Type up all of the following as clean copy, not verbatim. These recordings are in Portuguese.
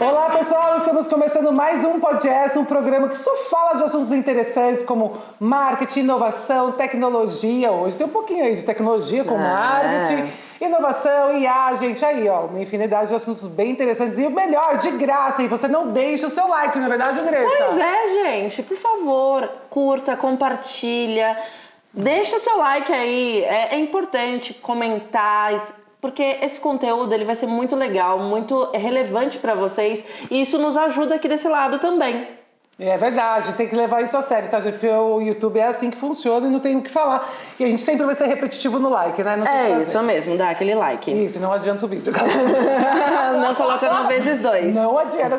Olá pessoal, estamos começando mais um podcast, um programa que só fala de assuntos interessantes como marketing, inovação, tecnologia. Hoje tem um pouquinho aí de tecnologia com marketing, inovação, IA, gente, aí ó, uma infinidade de assuntos bem interessantes e o melhor, de graça, e você não deixa o seu like, não é verdade, Andressa? Pois é, gente, por favor, curta, compartilha, deixa seu like aí, é importante comentar, porque esse conteúdo ele vai ser muito legal, muito relevante para vocês e isso nos ajuda aqui desse lado também. É verdade, tem que levar isso a sério, tá, gente? Porque o YouTube é assim que funciona e não tem o que falar. E a gente sempre vai ser repetitivo no like, né? Não tem É isso mesmo, dá aquele like. Isso, não adianta o vídeo. Não coloca no vezes 2. Não adianta.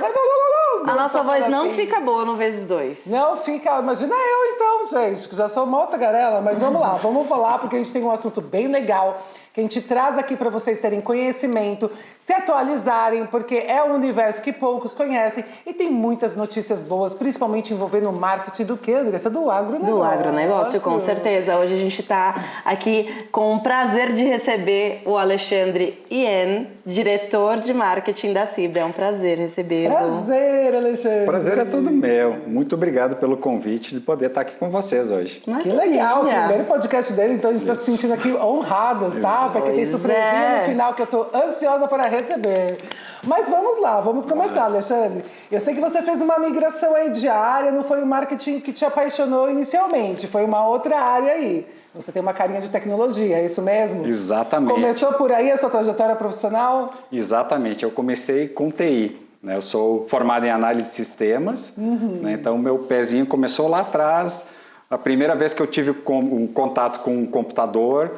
A nossa voz não fica boa no vezes 2. Não fica, imagina eu então, gente, que já sou uma tagarela, mas vamos lá, vamos falar porque a gente tem um assunto bem legal que a gente traz aqui para vocês terem conhecimento, se atualizarem, porque é um universo que poucos conhecem e tem muitas notícias boas, principalmente envolvendo o marketing do que, Andressa? Do agronegócio. Do agronegócio, com certeza. Hoje a gente está aqui com o prazer de receber o Alexandre Ien, diretor de marketing da Cibra. É um prazer recebê-lo. Prazer, Alexandre. Prazer é todo meu. Muito obrigado pelo convite de poder estar aqui com vocês hoje. Que legal, o primeiro podcast dele, então a gente está se sentindo aqui honradas, tá? Porque tem surpresinha no final que eu tô ansiosa para receber. Mas vamos lá, vamos começar, Alexandre. Eu sei que você fez uma migração aí de área, não foi o marketing que te apaixonou inicialmente, foi uma outra área aí. Você tem uma carinha de tecnologia, é isso mesmo? Exatamente. Começou por aí a sua trajetória profissional? Exatamente, eu comecei com TI. Né? Eu sou formado em análise de sistemas, né? Então meu pezinho começou lá atrás. A primeira vez que eu tive um contato com um computador,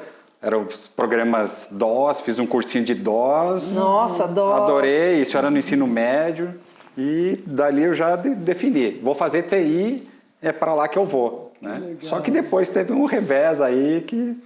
eram os programas DOS, fiz um cursinho de DOS. Nossa, DOS. Adorei, isso era no ensino médio. E dali eu já defini, vou fazer TI, é para lá que eu vou. Né? Só que depois teve um revés aí que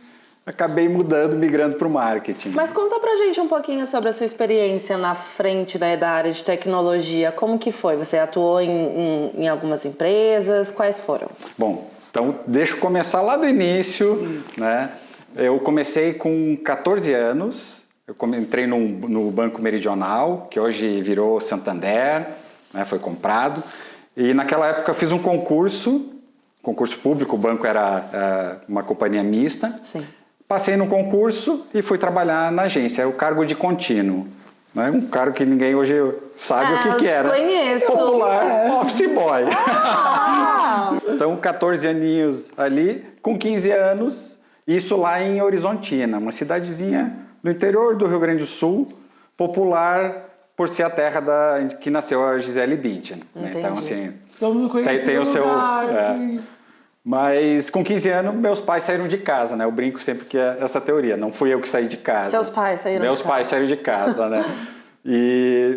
acabei mudando, migrando para o marketing. Mas conta pra gente um pouquinho sobre a sua experiência na frente da área de tecnologia. Como que foi? Você atuou em algumas empresas? Quais foram? Bom, então deixa eu começar lá do início, né? Eu comecei com 14 anos, eu entrei no Banco Meridional, que hoje virou Santander, né, foi comprado. E naquela época eu fiz um concurso público, o banco era uma companhia mista. Sim. Passei no concurso e fui trabalhar na agência, é o cargo de contínuo. Né? Um cargo que ninguém hoje sabe o que era. Conheço. Popular office boy. Ah! Então, 14 aninhos ali, com 15 anos... Isso lá em Horizontina, uma cidadezinha do interior do Rio Grande do Sul, popular por ser a terra que nasceu a Gisele Bündchen. Né? Então, assim, tem o seu... Mas com 15 anos, meus pais saíram de casa, né? Eu brinco sempre que é essa teoria, não fui eu que saí de casa. Seus pais saíram de casa. Meus pais saíram de casa, né?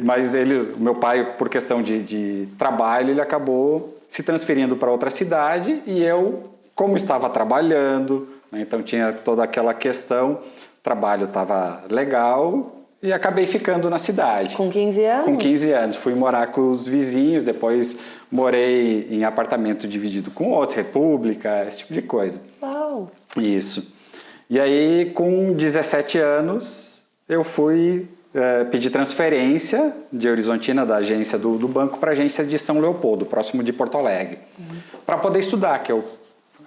Mas meu pai, por questão de trabalho, ele acabou se transferindo para outra cidade e eu, como estava trabalhando... Então tinha toda aquela questão, o trabalho estava legal e acabei ficando na cidade. Com 15 anos? Com 15 anos. Fui morar com os vizinhos, depois morei em apartamento dividido com outros, república, esse tipo de coisa. Uau! Isso. E aí, com 17 anos, eu fui pedir transferência de Horizontina, da agência do banco, para a agência de São Leopoldo, próximo de Porto Alegre, para poder estudar,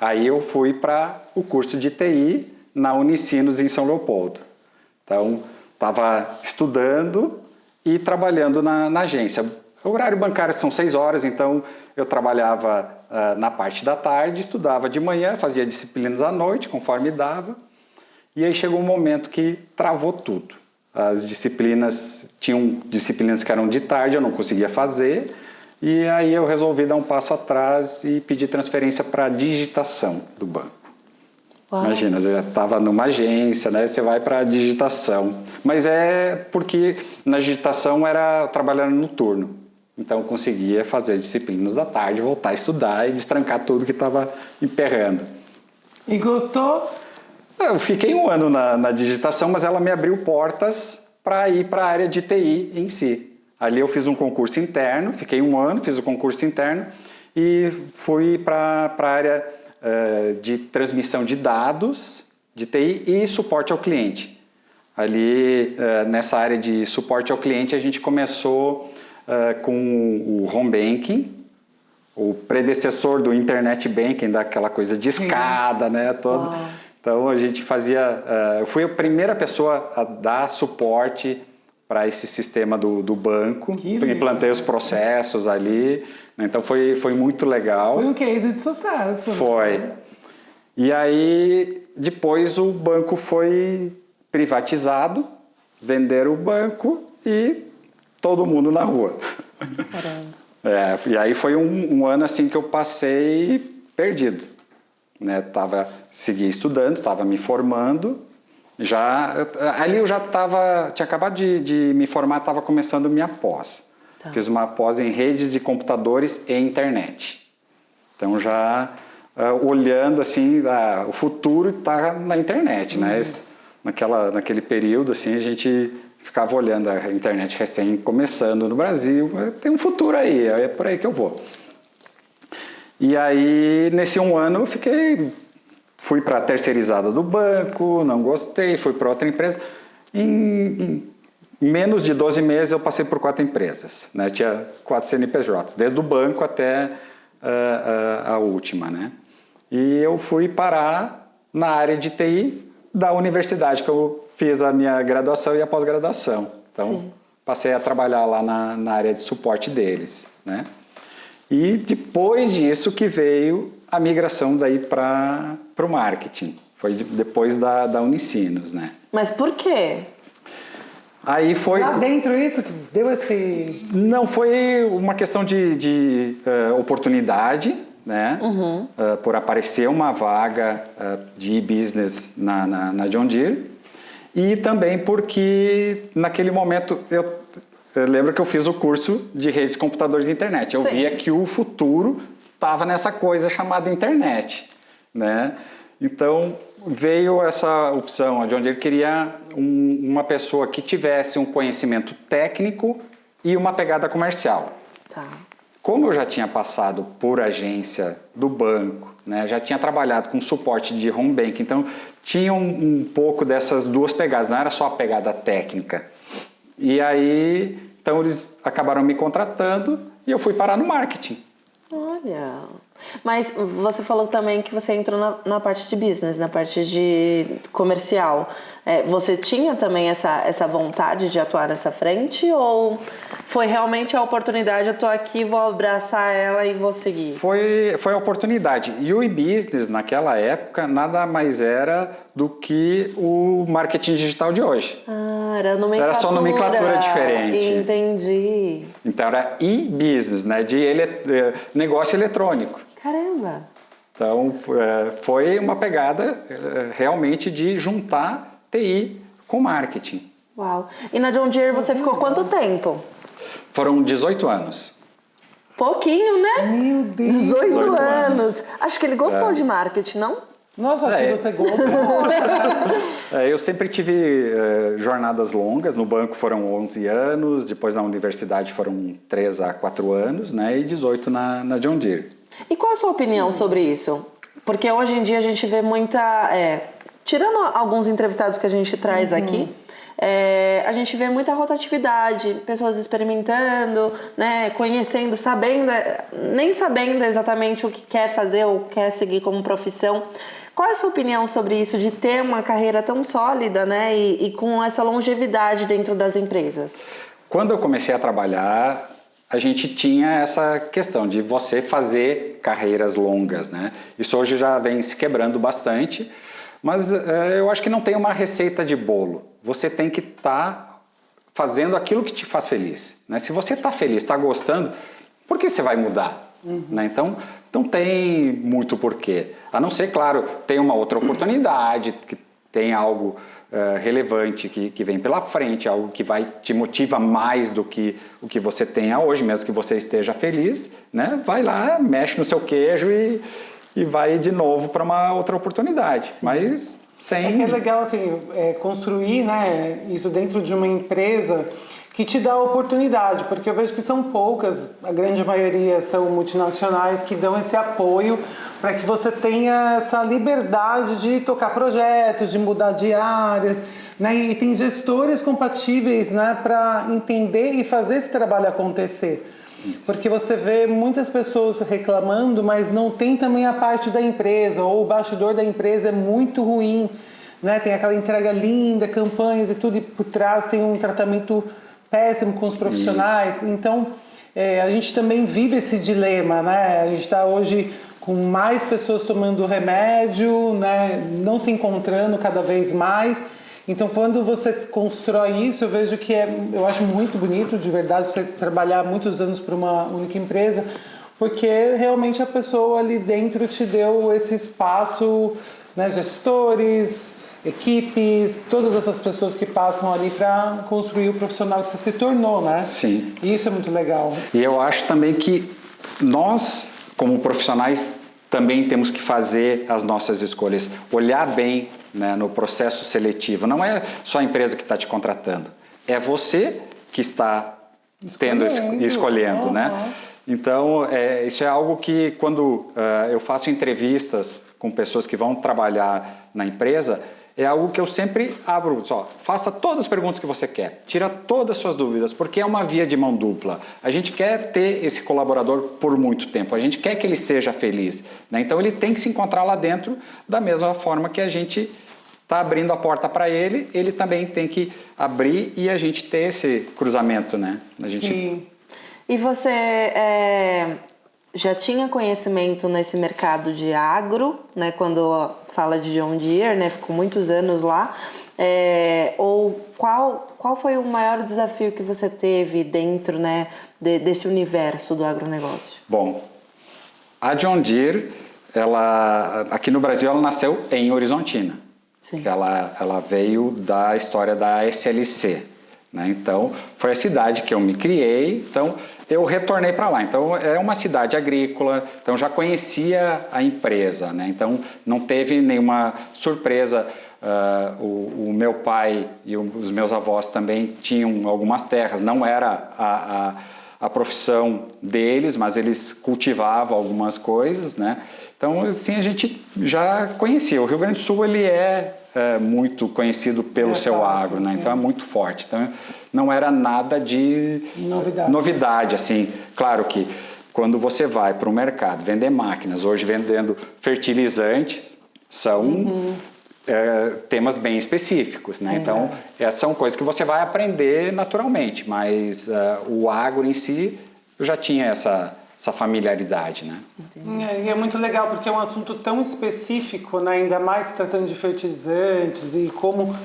Aí eu fui para o curso de TI na Unicinos em São Leopoldo. Então, estava estudando e trabalhando na agência. O horário bancário são 6 horas, então eu trabalhava na parte da tarde, estudava de manhã, fazia disciplinas à noite, conforme dava. E aí chegou um momento que travou tudo. As disciplinas, tinham disciplinas que eram de tarde, eu não conseguia fazer. E aí eu resolvi dar um passo atrás e pedir transferência para a digitação do banco. Uau. Imagina, você já estava numa agência, né? Você vai para a digitação. Mas é porque na digitação era trabalhar no turno. Então eu conseguia fazer as disciplinas da tarde, voltar a estudar e destrancar tudo que estava emperrando. E gostou? Eu fiquei 1 ano na digitação, mas ela me abriu portas para ir para a área de TI em si. Ali eu fiz um concurso interno, fiquei 1 ano, fiz o concurso interno e fui para a área de transmissão de dados, de TI e suporte ao cliente. Ali, nessa área de suporte ao cliente, a gente começou com o home banking, o predecessor do internet banking, daquela coisa de escada, né? Todo. Então a gente fazia. Eu fui a primeira pessoa a dar suporte para esse sistema do banco. Implantei os processos ali. Então foi muito legal. Foi um case de sucesso. Foi. Né? E aí depois o banco foi privatizado, venderam o banco e todo mundo na rua. E aí foi um ano assim que eu passei perdido, né? Segui estudando, estava me formando, ali eu já tinha acabado de me formar, estava começando minha pós. Fiz uma pós em redes de computadores e internet. Então já olhando assim, o futuro está na internet, né? Naquele período assim a gente ficava olhando a internet recém começando no Brasil, tem um futuro aí, é por aí que eu vou. E aí, nesse um ano, eu fui para a terceirizada do banco, não gostei, fui para outra empresa. Em menos de 12 meses, eu passei por 4 empresas, né? Tinha 4 CNPJs, desde o banco até a última, né? E eu fui parar na área de TI da universidade que eu fiz a minha graduação e a pós-graduação. Então, passei a trabalhar lá na área de suporte deles, né? E depois disso que veio a migração daí para o marketing. Foi depois da Unicinos, né? Mas por quê? Aí foi... Lá dentro isso que deu esse... Não, foi uma questão de oportunidade, né? Por aparecer uma vaga de e-business na John Deere. E também porque, naquele momento, eu lembro que eu fiz o curso de redes, computadores e internet. Eu via que o futuro estava nessa coisa chamada internet, né? Então, veio essa opção. A John Deere queria uma pessoa que tivesse um conhecimento técnico e uma pegada comercial. Tá. Como eu já tinha passado por agência do banco, né, já tinha trabalhado com suporte de home bank, então tinha um pouco dessas duas pegadas, não era só a pegada técnica. E aí, então eles acabaram me contratando e eu fui parar no marketing. Olha, mas você falou também que você entrou na parte de business, na parte de comercial. Você tinha também essa vontade de atuar nessa frente ou foi realmente a oportunidade, eu tô aqui, vou abraçar ela e vou seguir? Foi a oportunidade. E o e-business naquela época nada mais era do que o marketing digital de hoje. Era nomenclatura. Era só nomenclatura diferente. Entendi. Então era e-business, né? De negócio eletrônico. Caramba! Então foi uma pegada realmente de juntar TI com marketing. Uau! E na John Deere você ficou quanto tempo? Foram 18 anos. Pouquinho, né? Meu Deus! 18 18 anos. Acho que ele gostou de marketing, não? Nossa, acho que você gosta. Eu sempre tive jornadas longas. No banco foram 11 anos, depois na universidade foram 3 a 4 anos, né? E 18 na John Deere. E qual a sua opinião sobre isso? Porque hoje em dia a gente vê muita... tirando alguns entrevistados que a gente traz aqui, a gente vê muita rotatividade, pessoas experimentando, né, conhecendo, sabendo, nem sabendo exatamente o que quer fazer ou quer seguir como profissão. Qual é a sua opinião sobre isso, de ter uma carreira tão sólida, né, e com essa longevidade dentro das empresas? Quando eu comecei a trabalhar, a gente tinha essa questão de você fazer carreiras longas, né? Isso hoje já vem se quebrando bastante, mas eu acho que não tem uma receita de bolo. Você tem que estar fazendo aquilo que te faz feliz, né? Se você está feliz, está gostando, por que você vai mudar? Né? Então, não tem muito porquê. A não ser, claro, tem uma outra oportunidade, que tem algo relevante que vem pela frente, algo que te motiva mais do que o que você tenha hoje, mesmo que você esteja feliz, né? Vai lá, mexe no seu queijo e vai de novo para uma outra oportunidade. Sim. Mas sem... É que é legal assim, construir, né, isso dentro de uma empresa que te dá a oportunidade, porque eu vejo que são poucas, a grande maioria são multinacionais que dão esse apoio para que você tenha essa liberdade de tocar projetos, de mudar de áreas, né? E tem gestores compatíveis, né, para entender e fazer esse trabalho acontecer. Porque você vê muitas pessoas reclamando, mas não tem também a parte da empresa, ou o bastidor da empresa é muito ruim, né? Tem aquela entrega linda, campanhas e tudo, e por trás tem um tratamento péssimo com os profissionais. Então, a gente também vive esse dilema, né? A gente está hoje com mais pessoas tomando remédio, né? Não se encontrando cada vez mais. Então, quando você constrói isso, eu vejo que eu acho muito bonito, de verdade, você trabalhar muitos anos para uma única empresa, porque realmente a pessoa ali dentro te deu esse espaço, né, gestores, equipes, todas essas pessoas que passam ali para construir o profissional que você se tornou, né? Sim. E isso é muito legal. E eu acho também que nós, como profissionais, também temos que fazer as nossas escolhas, olhar bem, né, no processo seletivo. Não é só a empresa que está te contratando, é você que está escolhendo, né? Então, isso é algo que quando eu faço entrevistas com pessoas que vão trabalhar na empresa, é algo que eu sempre abro, faça todas as perguntas que você quer, tira todas as suas dúvidas, porque é uma via de mão dupla. A gente quer ter esse colaborador por muito tempo, a gente quer que ele seja feliz, né? Então ele tem que se encontrar lá dentro da mesma forma que a gente está abrindo a porta para ele, ele também tem que abrir e a gente ter esse cruzamento, né? Sim. E você já tinha conhecimento nesse mercado de agro, né? Quando fala de John Deere, né? Ficou muitos anos lá. Ou qual foi o maior desafio que você teve dentro, né, desse universo do agronegócio? Bom, a John Deere, aqui no Brasil, ela nasceu em Horizontina. Sim. Ela veio da história da SLC, né? Então, foi a cidade que eu me criei, então eu retornei para lá. Então, é uma cidade agrícola, então já conhecia a empresa, né? Então, não teve nenhuma surpresa. O meu pai e os meus avós também tinham algumas terras, não era a profissão deles, mas eles cultivavam algumas coisas, né? Então, assim, a gente já conhecia. O Rio Grande do Sul, ele é muito conhecido pelo seu agro, né? Então, é muito forte. Então, não era nada de novidade, assim. Claro que quando você vai para o mercado vender máquinas, hoje vendendo fertilizantes, são temas bem específicos, né? Sim, então, são coisas que você vai aprender naturalmente, mas o agro em si, eu já tinha essa familiaridade, né? E é muito legal porque é um assunto tão específico, né? Ainda mais tratando de fertilizantes e como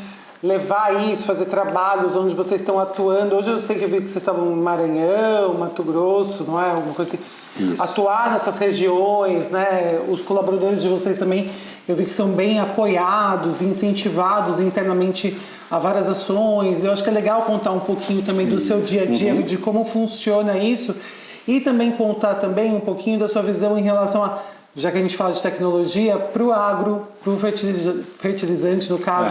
levar isso, fazer trabalhos onde vocês estão atuando. Hoje eu sei que eu vi que vocês estavam em Maranhão, Mato Grosso, não é? Alguma coisa assim. Isso. Atuar nessas regiões, né? Os colaboradores de vocês também, eu vi que são bem apoiados, incentivados internamente a várias ações. Eu acho que é legal contar um pouquinho também do seu dia a dia, de como funciona isso. E também contar também um pouquinho da sua visão em relação a, já que a gente fala de tecnologia, para o agro, para o fertilizante, no caso.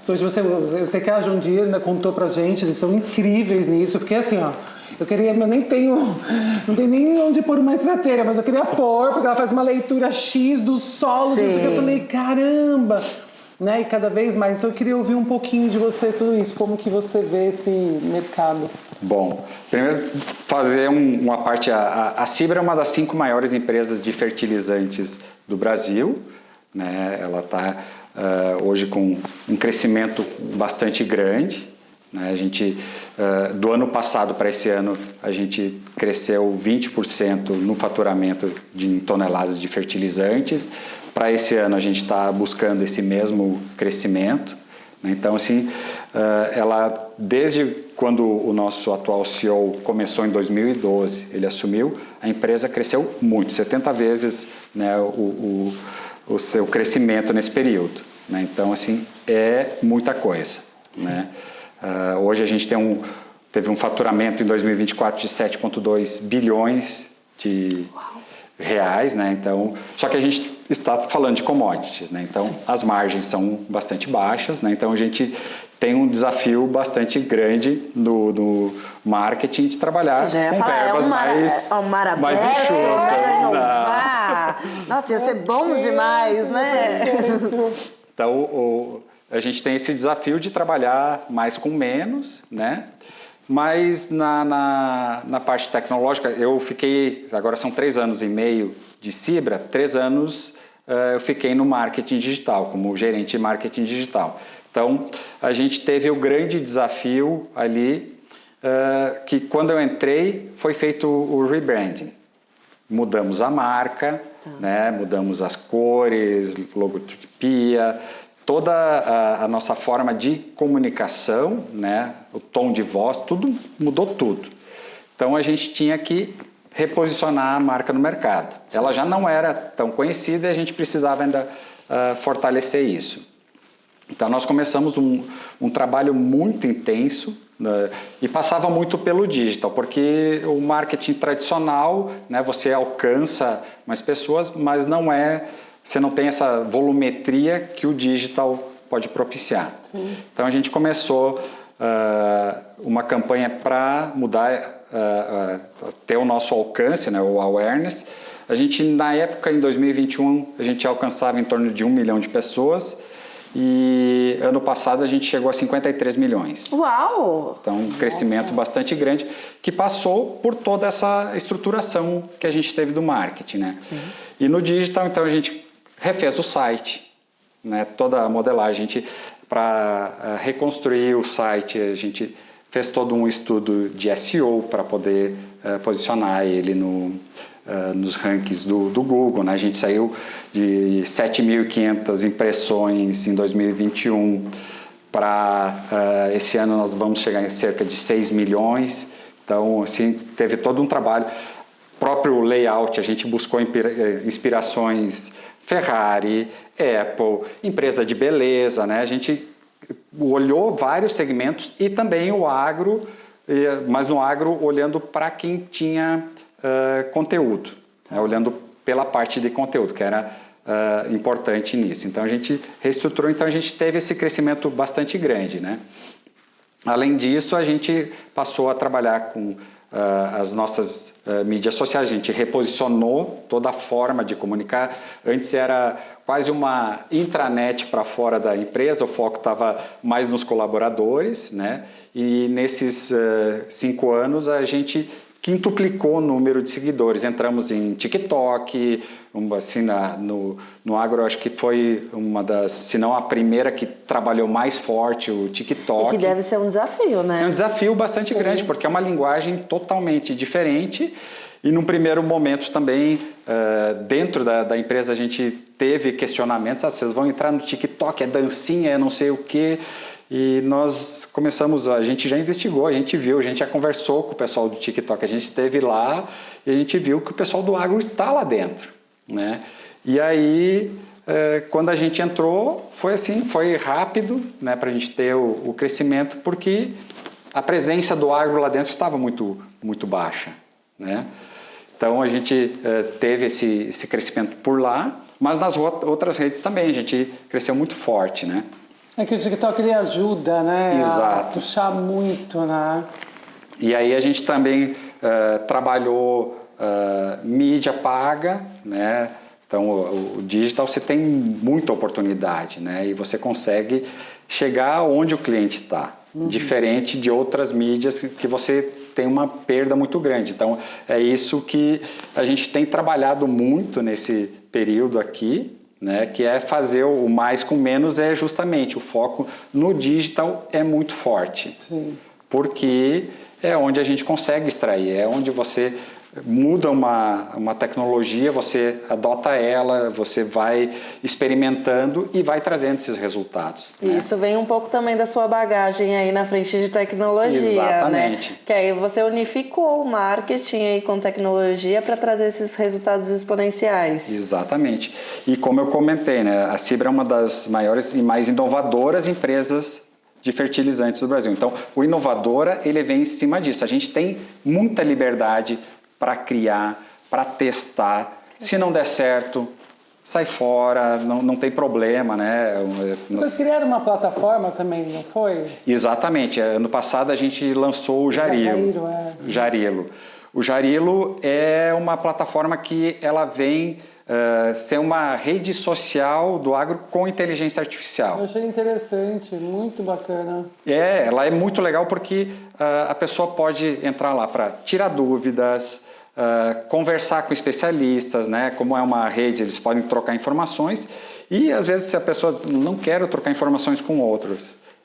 Hoje eu sei que a John Deere ainda contou para a gente, eles são incríveis nisso. Eu fiquei assim, eu não tenho nem onde pôr uma estrateira, mas eu queria pôr, porque ela faz uma leitura X dos solos. E eu falei, caramba! Né? E cada vez mais. Então eu queria ouvir um pouquinho de você, tudo isso, como que você vê esse mercado. Bom, primeiro fazer uma parte, a Cibra é uma das 5 maiores empresas de fertilizantes do Brasil, né? Ela está hoje com um crescimento bastante grande, né? A gente, do ano passado para esse ano, a gente cresceu 20% no faturamento de toneladas de fertilizantes. Para esse ano a gente está buscando esse mesmo crescimento, né? Então, assim, ela, desde quando o nosso atual CEO começou em 2012, ele assumiu, a empresa cresceu muito, 70 vezes, né, o seu crescimento nesse período, né? Então, assim, é muita coisa, né? Hoje a gente teve um faturamento em 2024 de 7,2 bilhões de reais, né? Então, só que a gente está falando de commodities, né? Então, as margens são bastante baixas, né? Então, a gente tem um desafio bastante grande no marketing de trabalhar com verbas mais enxutas. Nossa, ia ser bom demais, né? Então, a gente tem esse desafio de trabalhar mais com menos, né? Mas na parte tecnológica, eu fiquei, agora são 3 anos e meio de Cibra, 3 anos eu fiquei no marketing digital, como gerente de marketing digital. Então, a gente teve o grande desafio ali, que quando eu entrei, foi feito o rebranding. Mudamos a marca, né? Mudamos as cores, logotipia, toda a nossa forma de comunicação, né? O tom de voz, tudo mudou tudo. Então a gente tinha que reposicionar a marca no mercado. Ela já não era tão conhecida e a gente precisava ainda fortalecer isso. Então nós começamos um trabalho muito intenso, né? E passava muito pelo digital, porque o marketing tradicional, né? Você alcança mais pessoas, mas você não tem essa volumetria que o digital pode propiciar. Sim. Então a gente começou uma campanha para mudar, ter o nosso alcance, né, o awareness. A gente, na época, em 2021, a gente alcançava em torno de 1 milhão de pessoas e ano passado a gente chegou a 53 milhões. Uau! Então, um crescimento bastante grande que passou por toda essa estruturação que a gente teve do marketing, né? Sim. E no digital, então, a gente refez o site, né? Toda a modelagem. Para reconstruir o site, a gente fez todo um estudo de SEO para poder posicionar ele nos rankings do Google, né? A gente saiu de 7.500 impressões em 2021 para esse ano nós vamos chegar em cerca de 6 milhões. Então, assim, teve todo um trabalho. Próprio layout, a gente buscou inspirações Ferrari, Apple, empresa de beleza, né? A gente olhou vários segmentos e também o agro, mas no agro olhando para quem tinha conteúdo, né? Olhando pela parte de conteúdo, que era importante nisso. Então a gente reestruturou, então a gente teve esse crescimento bastante grande, né? Além disso, a gente passou a trabalhar com as nossas mídias sociais, a gente reposicionou toda a forma de comunicar. Antes era quase uma intranet para fora da empresa, o foco estava mais nos colaboradores, né? E nesses 5 anos a gente quintuplicou o número de seguidores. Entramos em TikTok, assim, no agro, acho que foi uma das, se não a primeira que trabalhou mais forte o TikTok. E que deve ser um desafio, né? É um desafio bastante grande, porque é uma linguagem totalmente diferente. E num primeiro momento também, dentro da empresa, a gente teve questionamentos. Vocês vão entrar no TikTok, é dancinha, é não sei o quê. E nós começamos, a gente já investigou, a gente viu, a gente já conversou com o pessoal do TikTok, a gente esteve lá e a gente viu que o pessoal do agro está lá dentro, né? E aí, quando a gente entrou, foi assim, foi rápido, né, para a gente ter o crescimento, porque a presença do agro lá dentro estava muito, muito baixa, né? Então a gente teve esse crescimento por lá, mas nas outras redes também a gente cresceu muito forte, né? É que o TikTok ele ajuda, né? Exato. A puxar muito, né? E aí a gente também trabalhou mídia paga, né? Então o digital você tem muita oportunidade, né? E você consegue chegar onde o cliente está, diferente de outras mídias que você tem uma perda muito grande. Então é isso que a gente tem trabalhado muito nesse período aqui, né, que é fazer o mais com menos, é justamente o foco no digital é muito forte. Sim. Porque é onde a gente consegue extrair, é onde você muda uma tecnologia, você adota ela, você vai experimentando e vai trazendo esses resultados. Né? Isso vem um pouco também da sua bagagem aí na frente de tecnologia. Exatamente. Né? Que aí você unificou o marketing aí com tecnologia para trazer esses resultados exponenciais. Exatamente. E como eu comentei, né, a Cibra é uma das maiores e mais inovadoras empresas de fertilizantes do Brasil. Então, o Inovadora, ele vem em cima disso. A gente tem muita liberdade para criar, para testar. Se não der certo, sai fora, não tem problema, né? Vocês criaram uma plataforma também, não foi? Exatamente. Ano passado a gente lançou o Jarilo. O Jarilo é uma plataforma que ela vem ser uma rede social do agro com inteligência artificial. Eu achei interessante, muito bacana. Ela é muito legal porque a pessoa pode entrar lá para tirar dúvidas, conversar com especialistas, né? Como é uma rede, eles podem trocar informações e às vezes se a pessoa não quer trocar informações com outros,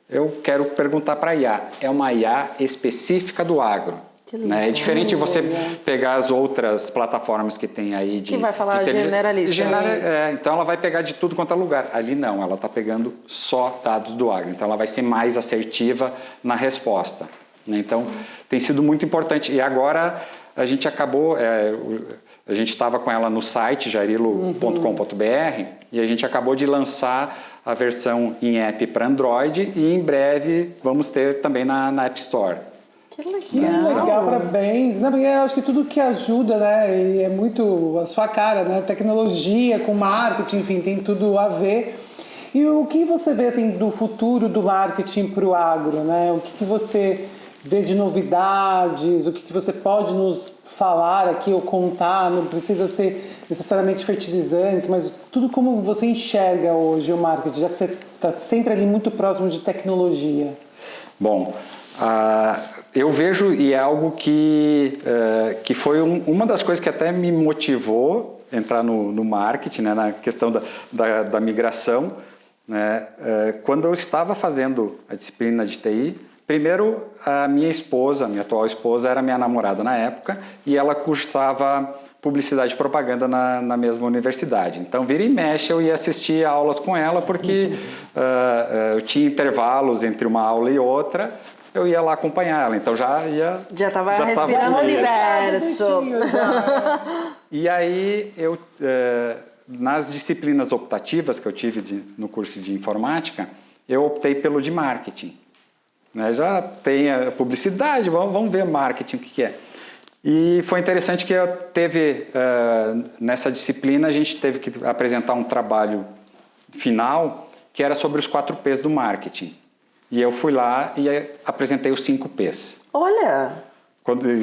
eu quero perguntar para a IA. É uma IA específica do agro. Né? É diferente de você pegar as outras plataformas que tem aí de... Que vai falar generalista. Então ela vai pegar de tudo quanto é lugar. Ali não, ela está pegando só dados do agro. Então ela vai ser mais assertiva na resposta. Né? Então tem sido muito importante. E agora a gente acabou... a gente estava com ela no site jairilo.com.br e a gente acabou de lançar a versão em app para Android e em breve vamos ter também na App Store. Que legal, parabéns. Não, porque eu acho que tudo que ajuda, né, e é muito a sua cara, né, tecnologia com marketing, enfim, tem tudo a ver. E o que você vê, assim, do futuro do marketing para o agro, né? O que você vê de novidades, o que você pode nos falar aqui ou contar, não precisa ser necessariamente fertilizantes, mas tudo como você enxerga hoje o marketing, já que você está sempre ali muito próximo de tecnologia. Bom, eu vejo, e é algo que foi uma das coisas que até me motivou a entrar no marketing, né, na questão da migração, né, quando eu estava fazendo a disciplina de TI, primeiro a minha atual esposa, era minha namorada na época, e ela cursava publicidade e propaganda na mesma universidade. Então, vira e mexe, eu ia assistir aulas com ela, porque eu tinha intervalos entre uma aula e outra, eu ia lá acompanhar ela, então já estava respirando o universo. E aí, nas disciplinas optativas que eu tive no curso de informática, eu optei pelo de marketing. Né? Já tem a publicidade, vamos ver marketing, o que é. E foi interessante que nessa disciplina, a gente teve que apresentar um trabalho final que era sobre os 4 P's do marketing. E eu fui lá e apresentei os 5 P's. Olha!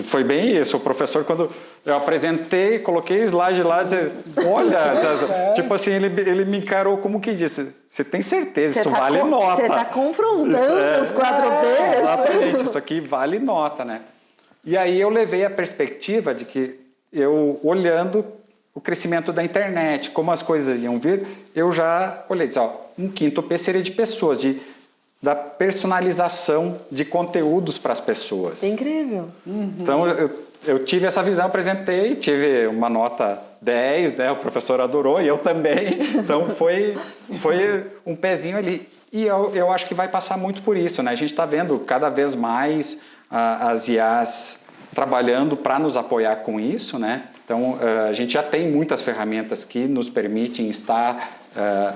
Foi bem isso, o professor, quando eu apresentei, coloquei o slide lá, disse, olha, tipo assim, ele me encarou como que disse, você tem certeza, isso vale nota. Você está confrontando os 4 P's? Exatamente, isso aqui vale nota, né? E aí eu levei a perspectiva de que olhando o crescimento da internet, como as coisas iam vir, eu já olhei, disse, um 5º P seria de pessoas, da personalização de conteúdos para as pessoas. Incrível. Então, eu tive essa visão, apresentei, tive uma nota 10, né? O professor adorou e eu também. Então, foi um pezinho ali. E eu acho que vai passar muito por isso, né? A gente está vendo cada vez mais as IAs trabalhando para nos apoiar com isso, né? Então, a gente já tem muitas ferramentas que nos permitem estar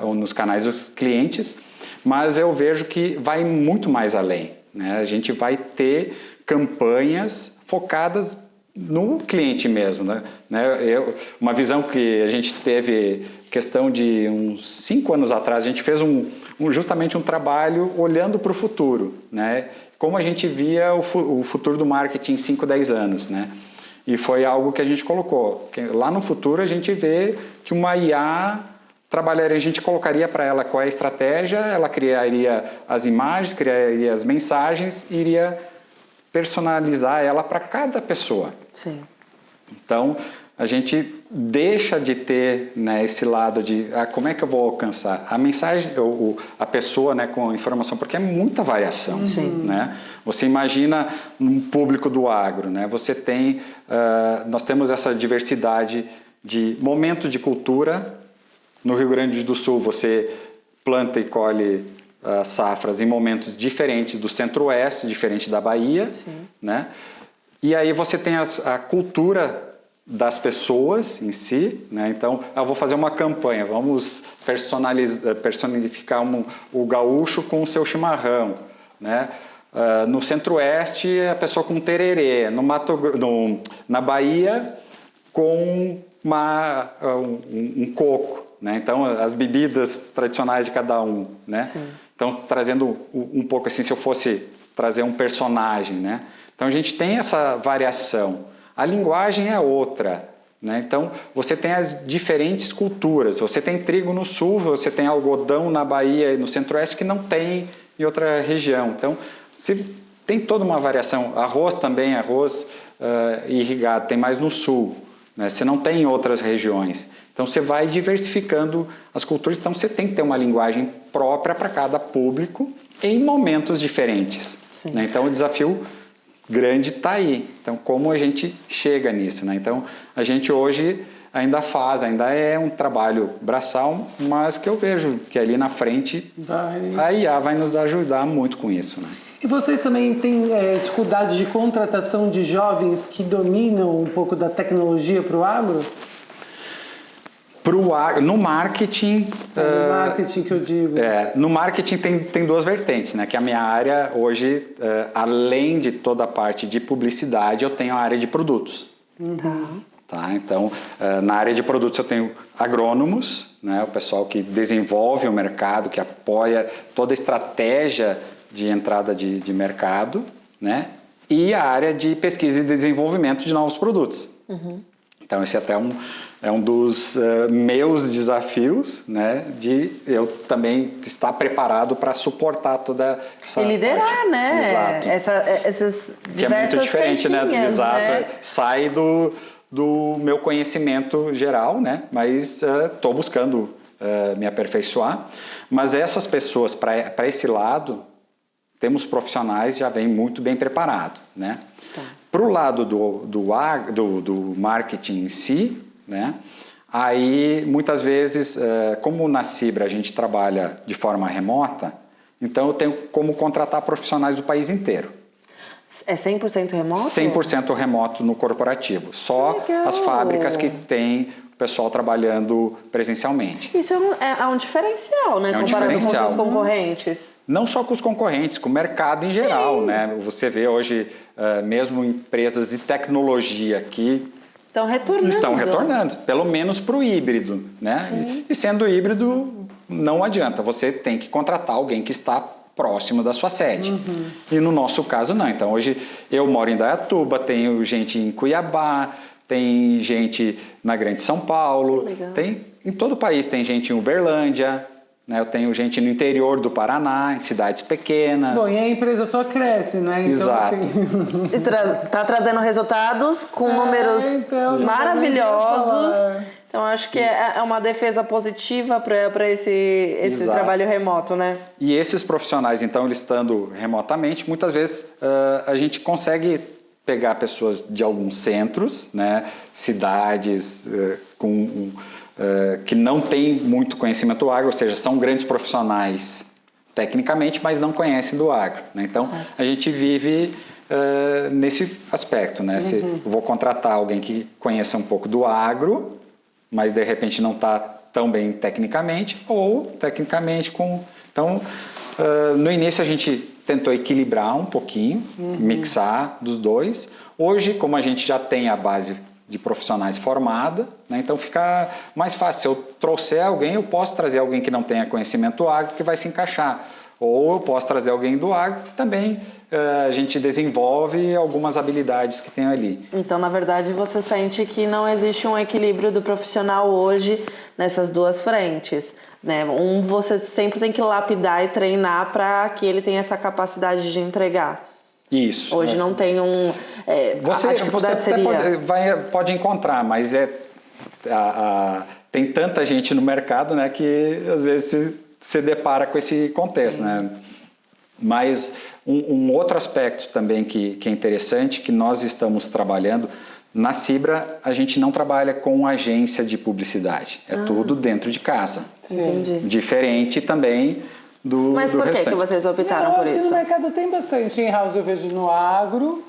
nos canais dos clientes, mas eu vejo que vai muito mais além, né? A gente vai ter campanhas focadas no cliente mesmo, né? Uma visão que a gente teve, questão de uns 5 anos atrás, a gente fez justamente um trabalho olhando para o futuro, né? Como a gente via o futuro do marketing em 5, 10 anos, né? E foi algo que a gente colocou. Lá no futuro a gente vê que uma IA trabalharia, a gente colocaria para ela qual é a estratégia, ela criaria as imagens, criaria as mensagens, iria personalizar ela para cada pessoa. Sim. Então, a gente deixa de ter, né, esse lado de como é que eu vou alcançar a mensagem, a pessoa, né, com a informação, porque é muita variação. Sim. Né? Você imagina um público do agro, né? Você tem, nós temos essa diversidade de momentos de cultura. No Rio Grande do Sul, você planta e colhe safras em momentos diferentes do Centro-Oeste, diferente da Bahia. Sim. Né? E aí você tem a cultura das pessoas em si, né? Então, eu vou fazer uma campanha, vamos personificar o gaúcho com o seu chimarrão, né? No Centro-Oeste, a pessoa com tererê, na Bahia, com um coco, né? Então, as bebidas tradicionais de cada um, né? Então, trazendo um pouco assim, se eu fosse trazer um personagem, né? Então, a gente tem essa variação. A linguagem é outra, né? Então, você tem as diferentes culturas. Você tem trigo no sul, você tem algodão na Bahia e no centro-oeste que não tem em outra região. Então, você tem toda uma variação. Arroz também, arroz irrigado, tem mais no sul, né? Você não tem em outras regiões. Então, você vai diversificando as culturas. Então, você tem que ter uma linguagem própria para cada público em momentos diferentes, né? Então, o desafio grande está aí. Então, como a gente chega nisso, né? Então, a gente hoje ainda é um trabalho braçal, mas que eu vejo que ali na frente a IA vai nos ajudar muito com isso, né? E vocês também têm dificuldade de contratação de jovens que dominam um pouco da tecnologia para o agro? No marketing... No marketing que eu digo. No marketing tem duas vertentes, né? Que a minha área hoje, além de toda a parte de publicidade, eu tenho a área de produtos. Tá? Então, na área de produtos eu tenho agrônomos, né? O pessoal que desenvolve o mercado, que apoia toda a estratégia de entrada de mercado, né? E a área de pesquisa e desenvolvimento de novos produtos. Então, esse até é um dos meus desafios, né? De eu também estar preparado para suportar toda essa e liderar, parte. Né? Exato. Essas que é muito diferente, né? Exato. Né? Sai do meu conhecimento geral, né? Mas estou buscando me aperfeiçoar. Mas essas pessoas, para esse lado, temos profissionais já vêm muito bem preparados, né? Para o lado do marketing em si, né? Aí, muitas vezes, como na Cibra a gente trabalha de forma remota, então eu tenho como contratar profissionais do país inteiro. É 100% remoto? 100% remoto no corporativo. Só as fábricas que têm o pessoal trabalhando presencialmente. Isso é um diferencial, né? Comparado com os seus concorrentes. Não só com os concorrentes, com o mercado em geral, né? Você vê hoje, mesmo empresas de tecnologia que estão retornando, pelo menos para o híbrido, né? E sendo híbrido, não adianta. Você tem que contratar alguém que está próximo da sua sede. E no nosso caso, não. Então, hoje eu moro em Indaiatuba, tenho gente em Cuiabá, tem gente na Grande São Paulo, tem em todo o país, tem gente em Uberlândia, né? Eu tenho gente no interior do Paraná, em cidades pequenas. Bom, e a empresa só cresce, né? Então, exato. Assim... Está trazendo resultados com números maravilhosos. Então, acho que é uma defesa positiva para esse trabalho remoto, né? E esses profissionais, então, eles estando remotamente, muitas vezes a gente consegue pegar pessoas de alguns centros, né? Cidades que não têm muito conhecimento do agro, ou seja, são grandes profissionais tecnicamente, mas não conhecem do agro, né? Então, a gente vive nesse aspecto, né? Se eu vou contratar alguém que conheça um pouco do agro, mas de repente não está tão bem tecnicamente, ou tecnicamente com... Então, no início a gente tentou equilibrar um pouquinho, mixar dos dois. Hoje, como a gente já tem a base de profissionais formada, né, então fica mais fácil. Se eu trouxer alguém, eu posso trazer alguém que não tenha conhecimento do agro, que vai se encaixar. Ou eu posso trazer alguém do agro, que também a gente desenvolve algumas habilidades que tem ali. Então, na verdade, você sente que não existe um equilíbrio do profissional hoje nessas duas frentes, né? Você sempre tem que lapidar e treinar para que ele tenha essa capacidade de entregar. Isso. Hoje não tem Você pode encontrar, mas tem tanta gente no mercado, né, que às vezes se depara com esse contexto, né? Mas um outro aspecto também que é interessante, que nós estamos trabalhando, na Cibra a gente não trabalha com agência de publicidade, é tudo dentro de casa. Entendi. Diferente também do Mas por restante. que vocês optaram por isso? Eu acho que no mercado tem bastante in-house, eu vejo no agro,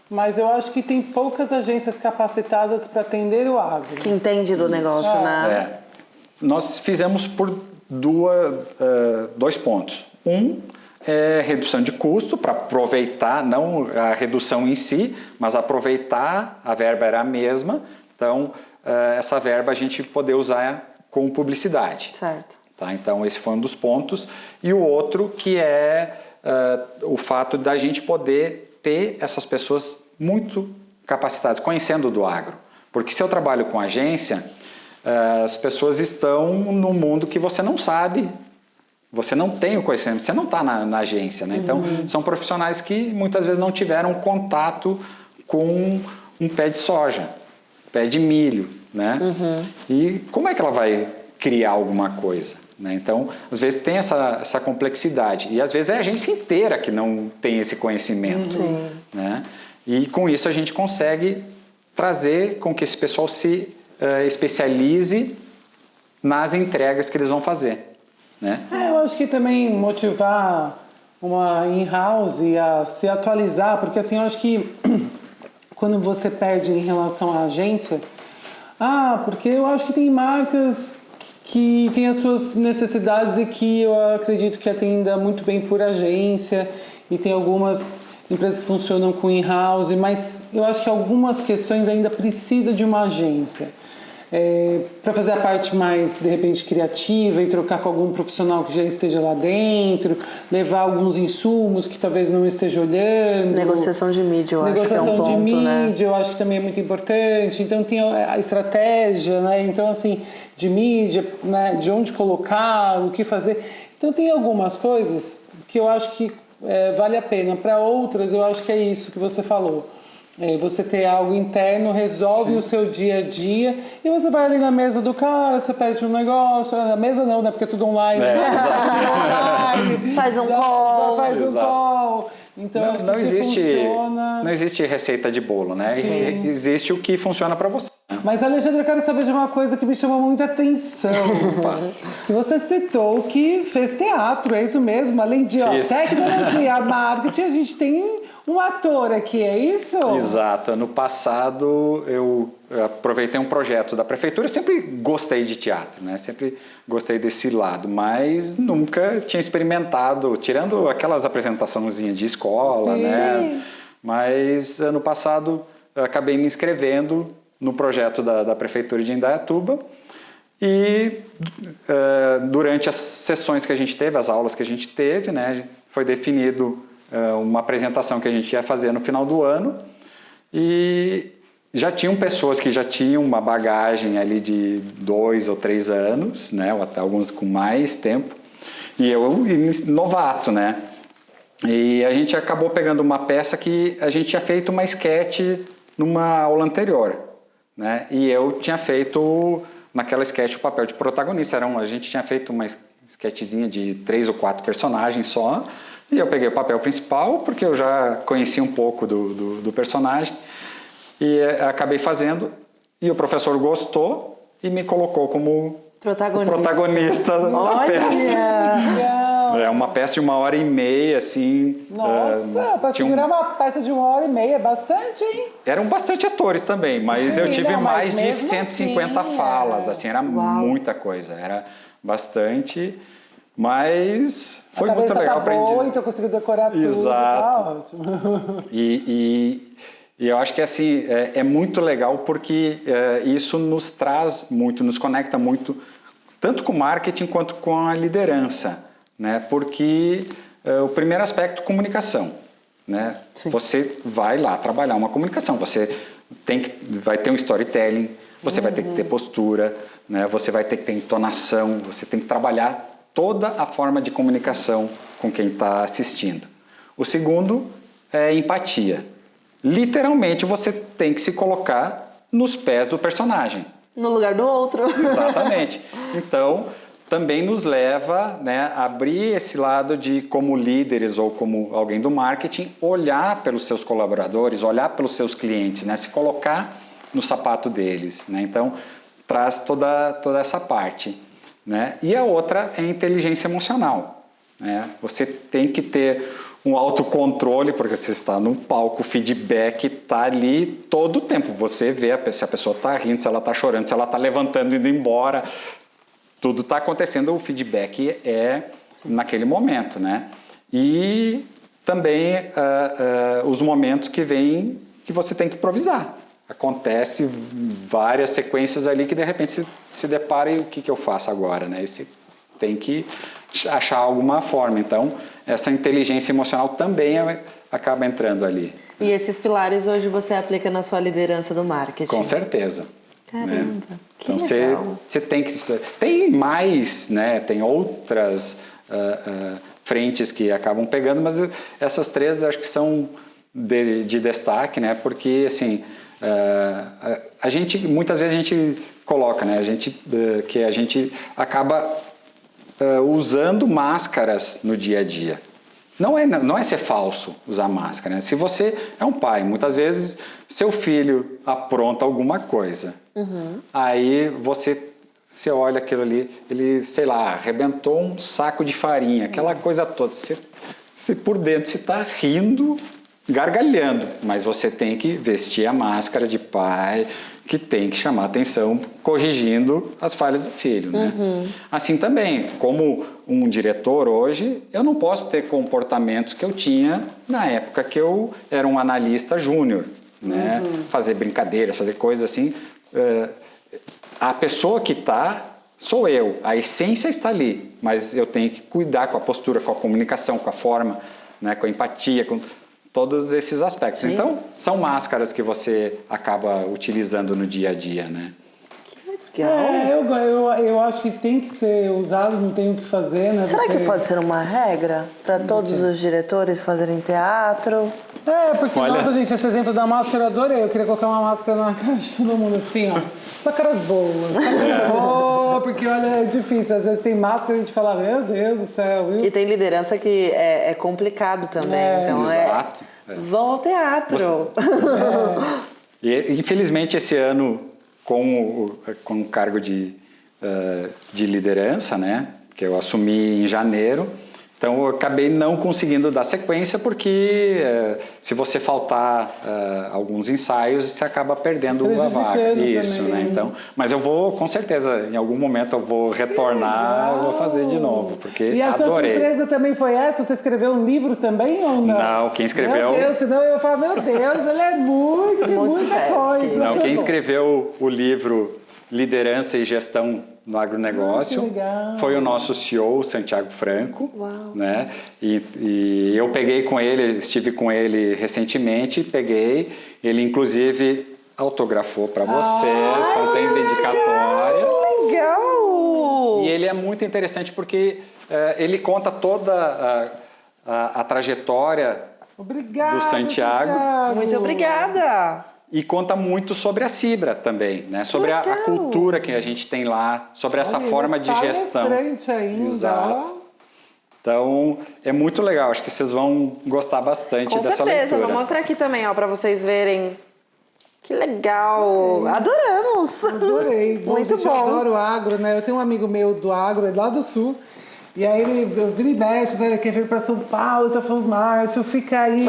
mas eu acho que tem poucas agências capacitadas para atender o agro. Que entende do negócio, né? Nós fizemos por dois pontos. É redução de custo, para aproveitar, não a redução em si, mas aproveitar, a verba era a mesma, então essa verba a gente poder usar com publicidade. Certo. Tá? Então esse foi um dos pontos. E o outro que é o fato da gente poder ter essas pessoas muito capacitadas, conhecendo do agro. Porque se eu trabalho com agência, as pessoas estão num mundo que você não sabe, você não tem o conhecimento, você não está na agência, né? Então, são profissionais que muitas vezes não tiveram contato com um pé de soja, pé de milho, né? E como é que ela vai criar alguma coisa? Né? Então, às vezes tem essa complexidade. E às vezes é a agência inteira que não tem esse conhecimento. Né? E com isso a gente consegue trazer com que esse pessoal se especialize nas entregas que eles vão fazer. Né? Eu acho que também motivar uma in-house a se atualizar, porque assim, eu acho que quando você perde em relação à agência, porque eu acho que tem marcas que têm as suas necessidades e que eu acredito que atenda muito bem por agência, e tem algumas empresas que funcionam com in-house, mas eu acho que algumas questões ainda precisa de uma agência. Para fazer a parte mais, de repente, criativa e trocar com algum profissional que já esteja lá dentro, levar alguns insumos que talvez não esteja olhando. Negociação de mídia, eu acho que é um Negociação ponto, de mídia, né? eu acho que também é muito importante. Então, tem a estratégia, né? Então, assim, de mídia, né? De onde colocar, o que fazer. Então, tem algumas coisas que eu acho que vale a pena. Para outras, eu acho que é isso que você falou. Você ter algo interno, resolve o seu dia a dia, e você vai ali na mesa do cara, você pede um negócio, na mesa não, né? Porque é tudo online. Faz um call. Faz um Exato. call. Então, acho que funciona. Não existe receita de bolo, né? Sim. Existe o que funciona para você. Mas, Alexandre, eu quero saber de uma coisa que me chamou muita atenção. Que você citou que fez teatro, é isso mesmo? Além de tecnologia, marketing, a gente tem um ator aqui, é isso? Exato. Ano passado eu aproveitei um projeto da prefeitura. Eu sempre gostei de teatro, né? Sempre gostei desse lado, mas nunca tinha experimentado, tirando aquelas apresentaçõezinhas de escola, né? Mas ano passado eu acabei me inscrevendo no projeto da prefeitura de Indaiatuba, e durante as sessões que a gente teve, as aulas que a gente teve, né, foi definido uma apresentação que a gente ia fazer no final do ano, e já tinham pessoas que já tinham uma bagagem ali de 2 ou 3 anos, né, ou até alguns com mais tempo, e eu novato, né? E a gente acabou pegando uma peça que a gente tinha feito uma sketch numa aula anterior, né? E eu tinha feito naquela sketch o papel de protagonista. A gente tinha feito uma sketchzinha de 3 ou 4 personagens só, e eu peguei o papel principal porque eu já conhecia um pouco do personagem, e acabei fazendo, e o professor gostou e me colocou como protagonista da peça. É uma peça de 1h30, assim. Nossa, para segurar uma peça de 1h30 é bastante, hein? Eram bastante atores também, mas eu tive mais de 150 falas, assim, era muita coisa, era bastante, mas foi muito legal. Aprendi. Então conseguiu decorar tudo. Exato. Tá ótimo. E eu acho que assim, é muito legal porque isso nos traz muito, nos conecta muito, tanto com o marketing quanto com a liderança. Né? Porque o primeiro aspecto, comunicação. Né? Você vai lá trabalhar uma comunicação, você vai ter um storytelling, você vai ter que ter postura, né? Você vai ter que ter entonação, você tem que trabalhar toda a forma de comunicação com quem está assistindo. O segundo é empatia. Literalmente você tem que se colocar nos pés do personagem. No lugar do outro. Exatamente. Então, também nos leva, né, a abrir esse lado de, como líderes ou como alguém do marketing, olhar pelos seus colaboradores, olhar pelos seus clientes, né, se colocar no sapato deles. Né? Então, traz toda essa parte. Né? E a outra é a inteligência emocional. Né? Você tem que ter um autocontrole, porque você está num palco, o feedback está ali todo o tempo. Você vê se a pessoa está rindo, se ela está chorando, se ela está levantando e indo embora. Tudo está acontecendo, o feedback é naquele momento, né? E também os momentos que vem que você tem que improvisar. Acontece várias sequências ali que de repente se depara e o que eu faço agora, né? E você tem que achar alguma forma. Então, essa inteligência emocional também acaba entrando ali. E esses pilares hoje você aplica na sua liderança do marketing? Com certeza. Caramba, né? que Então legal. você tem que... Tem mais, né? Tem outras frentes que acabam pegando, mas essas três eu acho que são de destaque, né? Porque, assim, muitas vezes a gente coloca, né? Que a gente acaba usando máscaras no dia a dia. Não é ser falso usar máscara, né? Se você é um pai, muitas vezes seu filho apronta alguma coisa. Aí você olha aquilo ali, ele, sei lá, arrebentou um saco de farinha, aquela coisa toda. Você por dentro você está rindo, gargalhando, mas você tem que vestir a máscara de pai, que tem que chamar atenção, corrigindo as falhas do filho, né? Assim também, como um diretor hoje, eu não posso ter comportamentos que eu tinha na época que eu era um analista júnior, né? Fazer brincadeiras, fazer coisas assim. A pessoa que sou eu, a essência está ali, mas eu tenho que cuidar com a postura, com a comunicação, com a forma, né? Com a empatia, com todos esses aspectos. Sim. Então, são máscaras que você acaba utilizando no dia a dia, né? Eu acho que tem que ser usado, não tem o que fazer, né? Será que pode ser uma regra para todos os diretores fazerem teatro? Porque, Olha. nossa, gente, esse exemplo da máscara eu adorei. Eu queria colocar uma máscara na cara de todo mundo, assim, ó. Só caras boas, só caras boas, porque, olha, é difícil. Às vezes tem máscara e a gente fala, meu Deus do céu, viu? E tem liderança que é complicado também, então Exato. vão ao teatro. E, infelizmente, esse ano, com o cargo de liderança, né, que eu assumi em janeiro, então eu acabei não conseguindo dar sequência porque se você faltar alguns ensaios, você acaba perdendo a vaga. Isso, também. né? Então, mas eu vou, com certeza, em algum momento eu vou retornar, eu vou fazer de novo, porque E a sua adorei. surpresa também foi essa? Você escreveu um livro também ou não? Não, quem escreveu... Meu Deus, senão eu falo, meu Deus, ele é tem muita coisa. Não, quem escreveu o livro Liderança e Gestão no Agronegócio que legal. foi o nosso CEO, Santiago Franco. Uau. Né? E eu peguei com ele, estive com ele recentemente, ele inclusive autografou para vocês, então tem dedicatória. Legal! E ele é muito interessante porque ele conta toda a trajetória Obrigado, do Santiago. Muito obrigada! E conta muito sobre a Cibra também, né? Sobre a cultura que a gente tem lá, sobre essa forma de gestão. Ainda. Exato. Então, é muito legal. Acho que vocês vão gostar bastante dessa leitura. Com certeza, vou mostrar aqui também, ó, para vocês verem. Que legal! Adoramos! Adorei. Muito gente, bom. Eu adoro agro, né? Eu tenho um amigo meu do agro, ele é lá do sul. E aí ele vira e mexe, né? Ele quer vir para São Paulo, tá falando, Márcio, fica aí,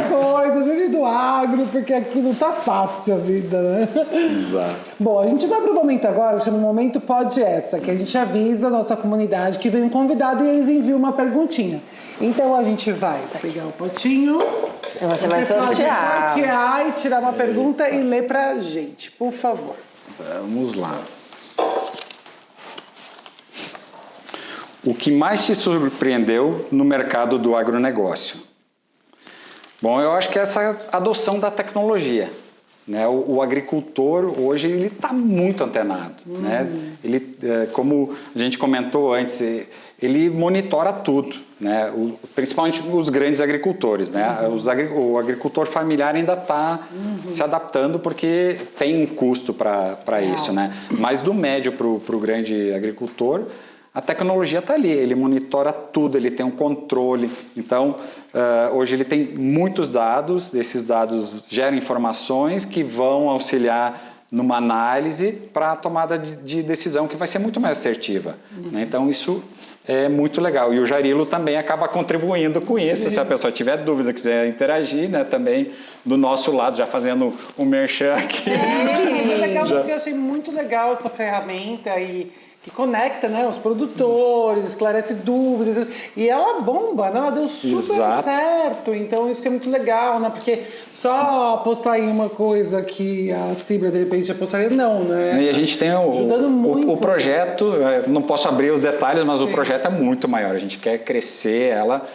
coisa, vive do agro, porque aqui não tá fácil a vida, né? Exato. Bom, a gente vai pro momento agora, que chama o Momento Pode Essa, que a gente avisa a nossa comunidade que vem um convidado e eles enviam uma perguntinha. Então a gente vai pegar o potinho. Você vai pode sortear. sortear e tirar uma pergunta e ler pra gente, por favor. Vamos lá. O que mais te surpreendeu no mercado do agronegócio? Bom, eu acho que é essa adoção da tecnologia. Né? O agricultor hoje ele está muito antenado. Né? Ele, como a gente comentou antes, ele monitora tudo. Né? Principalmente os grandes agricultores. Né? O agricultor familiar ainda está se adaptando porque tem um custo para isso. Né? Mas do médio para o grande agricultor, a tecnologia está ali, ele monitora tudo, ele tem um controle. Então, hoje ele tem muitos dados, esses dados geram informações que vão auxiliar numa análise para a tomada de decisão que vai ser muito mais assertiva. Né? Então, isso é muito legal. E o Jarilo também acaba contribuindo com isso. Se a pessoa tiver dúvida, quiser interagir, né, também do nosso lado, já fazendo um merchan aqui. É legal porque eu achei muito legal essa ferramenta e que conecta, né, os produtores, esclarece dúvidas. E ela bomba, né? Ela deu super Exato. certo. Então isso que é muito legal, né? Porque só apostar em uma coisa que a Cibra de repente apostaria, não, né? E a gente tem Ajudando muito. o projeto, não posso abrir os detalhes, mas o projeto é muito maior. A gente quer crescer ela,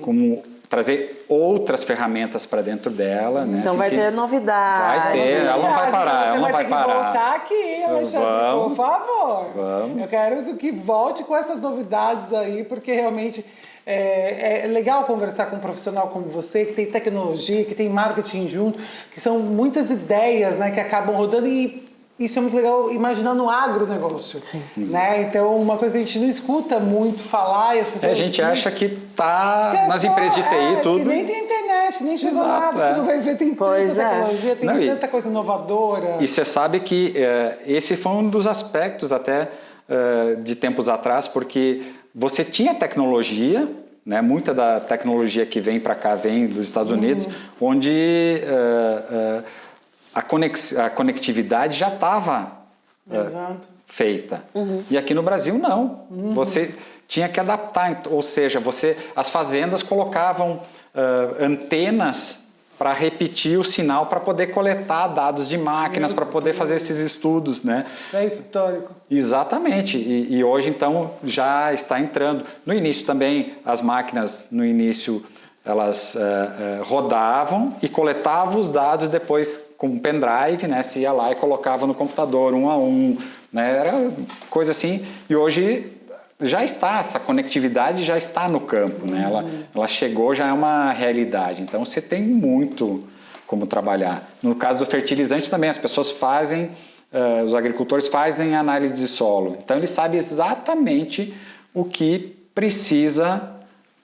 como trazer outras ferramentas para dentro dela. Né? Então Assim vai que ter novidade. Vai ter, ela não vai parar, ela não vai ter parar. que voltar aqui, Alexandre, Vamos. por favor. Vamos. Eu quero que volte com essas novidades aí, porque realmente é legal conversar com um profissional como você, que tem tecnologia, que tem marketing junto, que são muitas ideias, né, que acabam rodando e isso é muito legal imaginar no agronegócio. Sim. Né? Então, uma coisa que a gente não escuta muito falar e as pessoas... A gente acha que tá nas empresas de TI, tudo. Que nem tem internet, que nem chegou Exato, nada, que não vai ver, tem tanta tecnologia, tem Não, tanta coisa inovadora. E você sabe que esse foi um dos aspectos até de tempos atrás, porque você tinha tecnologia, né, muita da tecnologia que vem para cá vem dos Estados Unidos, onde a conectividade já estava feita. E aqui no Brasil não. Você tinha que adaptar, ou seja, as fazendas colocavam antenas para repetir o sinal, para poder coletar dados de máquinas, para poder fazer esses estudos, né? É histórico. Exatamente. E hoje, então, já está entrando. No início também, as máquinas, no início, elas rodavam e coletavam os dados depois com um pendrive, né? Se ia lá e colocava no computador, um a um, né? Era coisa assim. E hoje já está, essa conectividade já está no campo, né? Ela chegou, já é uma realidade. Então, você tem muito como trabalhar. No caso do fertilizante também, as pessoas fazem, os agricultores fazem análise de solo. Então, ele sabe exatamente o que precisa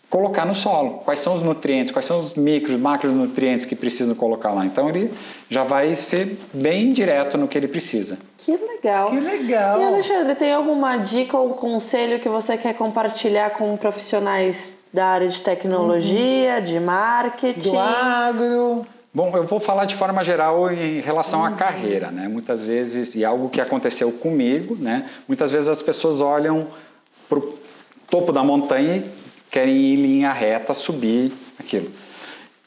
colocar no solo. Quais são os nutrientes, quais são os macronutrientes que precisam colocar lá. Então, ele já vai ser bem direto no que ele precisa. Que legal. Que legal. E, Alexandre, tem alguma dica ou conselho que você quer compartilhar com profissionais da área de tecnologia, de marketing? Do agro. Bom, eu vou falar de forma geral em relação à carreira, né? Muitas vezes, e algo que aconteceu comigo, né? Muitas vezes as pessoas olham para o topo da montanha e querem ir em linha reta, subir aquilo.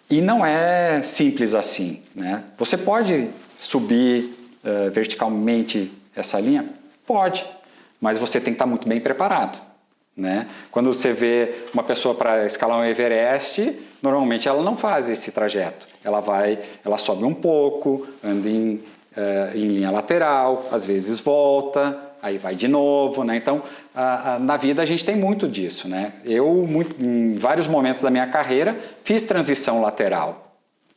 E não é simples assim, né? Você pode subir verticalmente essa linha? Pode, mas você tem que estar muito bem preparado, né? Quando você vê uma pessoa para escalar um Everest, normalmente ela não faz esse trajeto. Ela sobe um pouco, anda em linha lateral, às vezes volta, aí vai de novo, né? Então, na vida a gente tem muito disso, né? Eu, em vários momentos da minha carreira, fiz transição lateral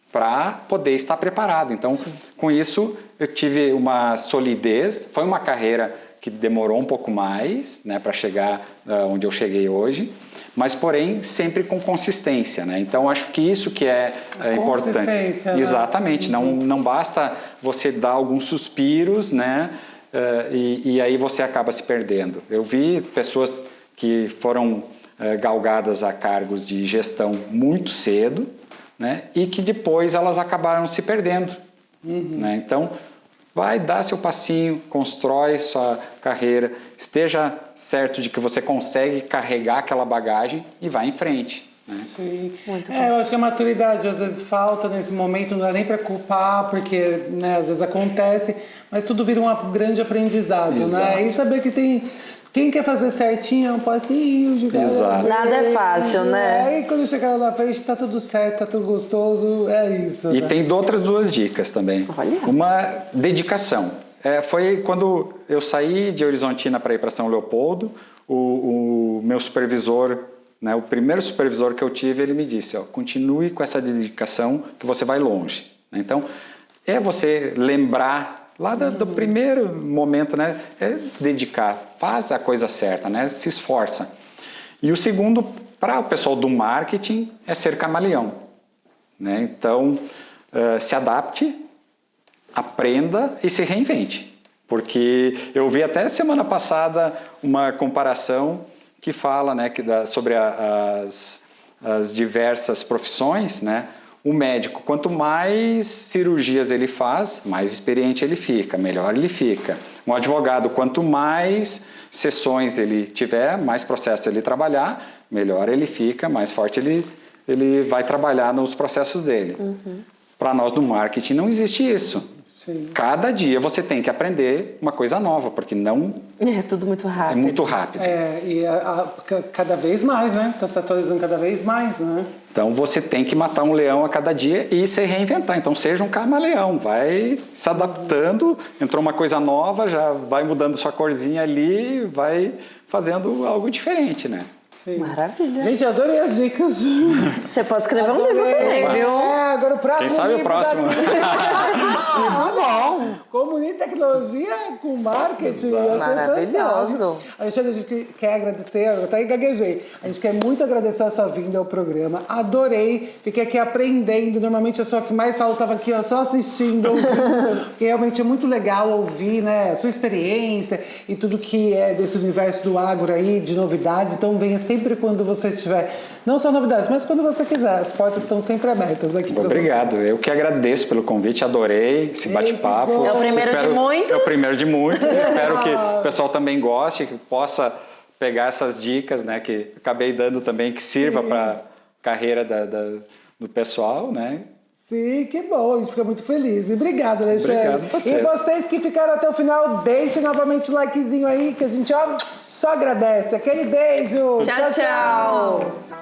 para poder estar preparado. Então, com isso, eu tive uma solidez. Foi uma carreira que demorou um pouco mais, né, para chegar onde eu cheguei hoje, mas, porém, sempre com consistência, né? Então, acho que isso que é importante. Né? Exatamente. Não basta você dar alguns suspiros, né? E aí você acaba se perdendo. Eu vi pessoas que foram galgadas a cargos de gestão muito cedo, né? E que depois elas acabaram se perdendo. Né? Então, vai dar seu passinho, constrói sua carreira, esteja certo de que você consegue carregar aquela bagagem e vai em frente. Né? Sim. Eu acho que a maturidade às vezes falta nesse momento, não dá nem para culpar, porque, né, às vezes acontece, mas tudo vira um grande aprendizado, né? E saber que tem... Quem quer fazer certinho é um passinho de cada vez. Nada é fácil, né? Aí quando chegar lá na frente tá tudo certo, tá tudo gostoso, é isso. E né? tem outras duas dicas também. Olha. Uma, dedicação. Foi quando eu saí de Horizontina para ir para São Leopoldo, o meu supervisor, né, o primeiro supervisor que eu tive, ele me disse, continue com essa dedicação que você vai longe. Então, é você lembrar lá do primeiro momento, né, é dedicar, faz a coisa certa, né, se esforça. E o segundo, para o pessoal do marketing, é ser camaleão. Né? Então, se adapte, aprenda e se reinvente. Porque eu vi até semana passada uma comparação que fala, né, sobre as diversas profissões, né? O médico, quanto mais cirurgias ele faz, mais experiente ele fica, melhor ele fica. Um advogado, quanto mais sessões ele tiver, mais processo ele trabalhar, melhor ele fica, mais forte ele vai trabalhar nos processos dele. Para nós do marketing não existe isso. Sim. Cada dia você tem que aprender uma coisa nova, porque não É tudo muito rápido. é muito rápido. E cada vez mais, né? Tá se atualizando cada vez mais, né? Então você tem que matar um leão a cada dia e se reinventar. Então seja um camaleão, vai se adaptando, entrou uma coisa nova, já vai mudando sua corzinha ali, vai fazendo algo diferente, né? Sim. Maravilha. Gente, eu adorei as dicas. Você pode escrever um livro também, viu? Agora o próximo. Quem sabe o livro próximo. Muito bom. Comunidade e tecnologia com marketing. Ia ser Maravilhoso. fantástico. Alexandre, a gente quer agradecer, eu até gaguejei. A gente quer muito agradecer a sua vinda ao programa. Adorei. Fiquei aqui aprendendo. Normalmente eu sou a que mais falo, estava aqui ó, só assistindo, ouvindo. Porque realmente é muito legal ouvir, né, a sua experiência e tudo que é desse universo do agro aí, de novidades. Então venha sempre quando você tiver, não só novidades, mas quando você quiser. As portas estão sempre abertas aqui para você. Obrigado, eu que agradeço pelo convite, adorei esse bate-papo. É o primeiro de muitos. É o primeiro de muitos. Espero que o pessoal também goste, que possa pegar essas dicas, né, que acabei dando também, que sirva para a carreira do pessoal, né? Sim, que bom, a gente fica muito feliz. E obrigado, Alexandre. Obrigado a vocês. E vocês que ficaram até o final, deixem novamente o likezinho aí, que a gente ó, só agradece. Aquele beijo. Tchau, tchau.